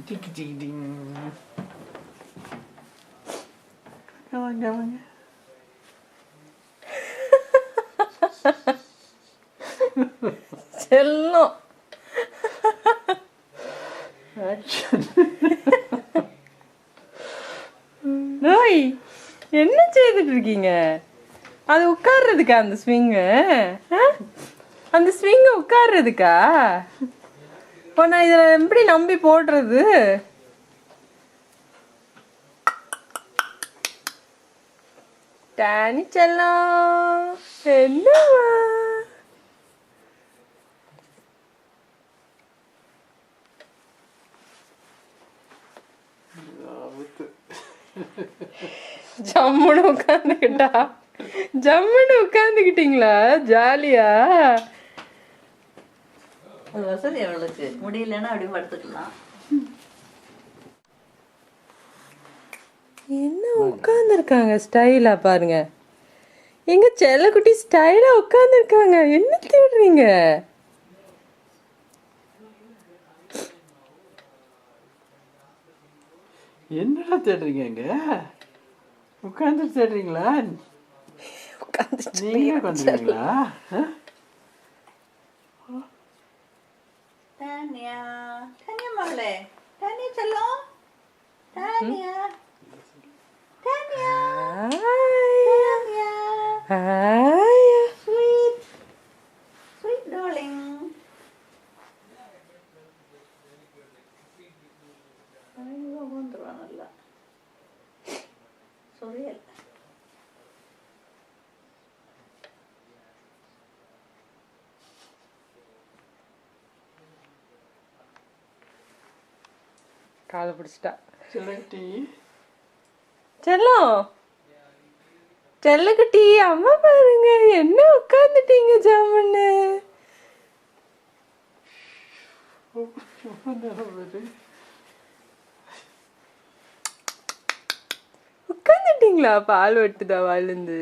டிக்கி டிக்கி டிங். வாங்க வாங்க. செல்லம். நோய் என்ன செய்துட்டு இருக்கீங்க? அது உட்கார்றதுக்கா அந்த ஸ்விங்கு? அந்த ஸ்விங்கு உட்கார்றதுக்கா? இப்போ நான் இதை எப்படி நம்பி போடுறது? டானி செல்லம் என்னவா? ஜம்முன்னு உட்காந்துக்கிட்டா. ஜம்முன்னு உட்காந்துக்கிட்டீங்களா? ஜாலியா? அது வசதி அவளுக்கு முடியலன்னா அப்படி படுத்துக்கலாம். என்ன உட்காந்துருக்காங்க ஸ்டைலா பாருங்க. எங்க செல்லக்குட்டி ஸ்டைலா உட்காந்துருக்காங்க. என்ன தேடுறீங்க? என்னடா தேடுறீங்க? இங்க உட்காந்து தேடுறீங்களா? நீங்க உட்காந்துருக்கீங்களா? தானியா தானியா மகளே, தானியா செல்லம், Tania Tania Tania, sweet sweet darling. வந்துருவா நல்லா சொரியல். காலை பிடிச்சிட்டா. செல்லக்குட்டி செல்லம், செல்லக்குட்டி அம்மா பாருங்க என்ன உட்காந்துட்டீங்க ஜாமுன்னு. உட்காந்துட்டீங்களா? பால் வெட்டுதா வாயிலிருந்து?